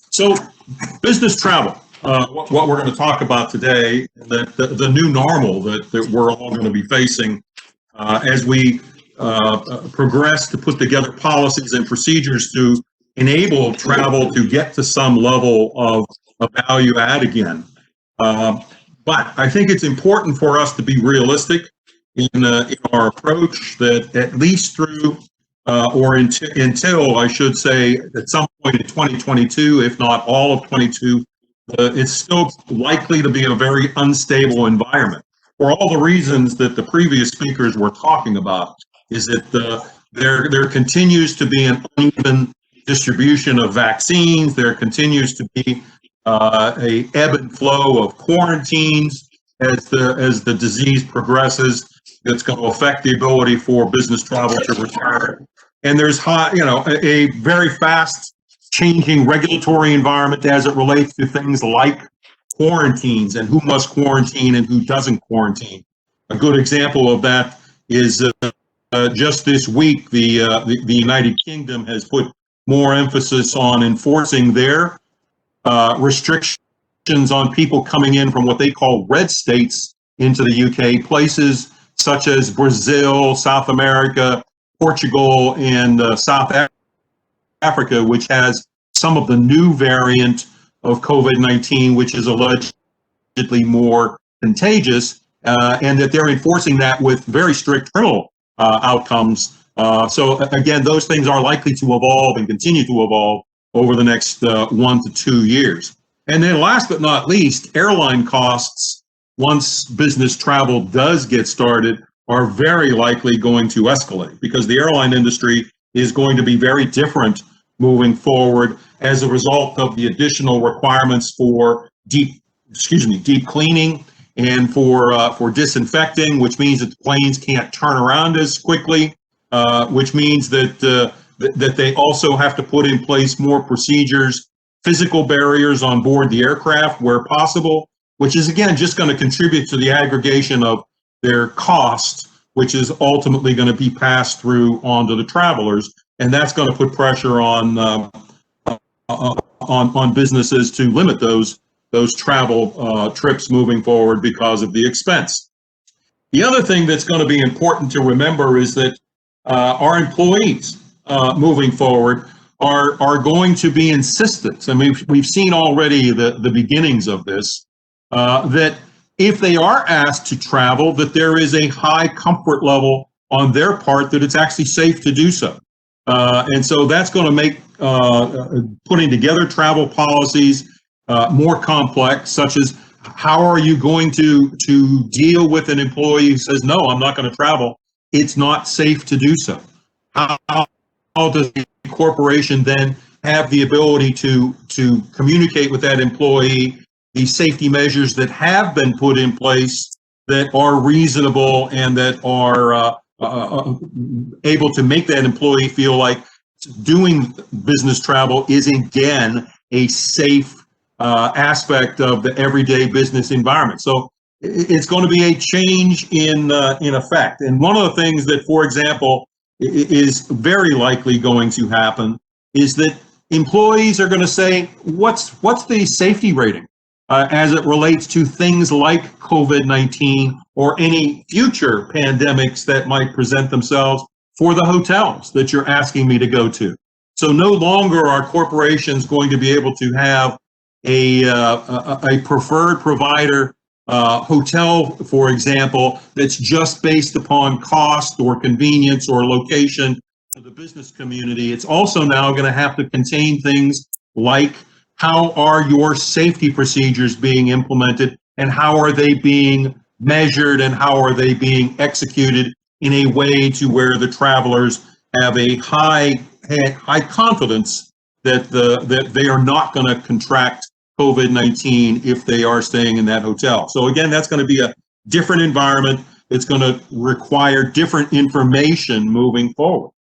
So, business travel. What we're going to talk about today, the new normal that we're all going to be facing as we progress to put together policies and procedures to enable travel to get to some level of value add again. But I think it's important for us to be realistic in our approach, that at least through until I should say at some point in 2022, if not all of 22, it's still likely to be a very unstable environment for all the reasons that the previous speakers were talking about. Is that there continues to be an uneven distribution of vaccines. There continues to be a ebb and flow of quarantines as the disease progresses. That's going to affect the ability for business travel to return. And there's a very fast changing regulatory environment as it relates to things like quarantines and who must quarantine and who doesn't quarantine. A good example of that is just this week, the United Kingdom has put more emphasis on enforcing their restrictions on people coming in from what they call red states into the UK, places such as Brazil, South America, Portugal, and South Africa, which has some of the new variant of COVID-19, which is allegedly more contagious, and that they're enforcing that with very strict criminal outcomes. So again, those things are likely to evolve and continue to evolve over the next 1 to 2 years. And then last but not least, airline costs, once business travel does get started, are very likely going to escalate, because the airline industry is going to be very different moving forward as a result of the additional requirements for deep cleaning and for disinfecting, which means that the planes can't turn around as quickly, which means that they also have to put in place more procedures, physical barriers on board the aircraft where possible, which is again just going to contribute to the aggregation of their cost, which is ultimately going to be passed through onto the travelers, and that's going to put pressure on businesses to limit those travel trips moving forward because of the expense. The other thing that's going to be important to remember is that our employees moving forward are going to be insistent, and we've seen already the beginnings of this, that if they are asked to travel, that there is a high comfort level on their part that it's actually safe to do so. And so that's going to make putting together travel policies more complex, such as how are you going to deal with an employee who says, no, I'm not going to travel. It's not safe to do so. How does the corporation then have the ability to communicate with that employee the safety measures that have been put in place that are reasonable and that are able to make that employee feel like doing business travel is again a safe aspect of the everyday business environment. So it's going to be a change in effect. And one of the things that, for example, is very likely going to happen is that employees are going to say, what's the safety rating as it relates to things like COVID-19 or any future pandemics that might present themselves for the hotels that you're asking me to go to. So no longer are corporations going to be able to have a preferred provider hotel, for example, that's just based upon cost or convenience or location to the business community. It's also now going to have to contain things like, how are your safety procedures being implemented, and how are they being measured, and how are they being executed in a way to where the travelers have a high confidence that they are not going to contract COVID-19 if they are staying in that hotel. So again, that's going to be a different environment. It's going to require different information moving forward.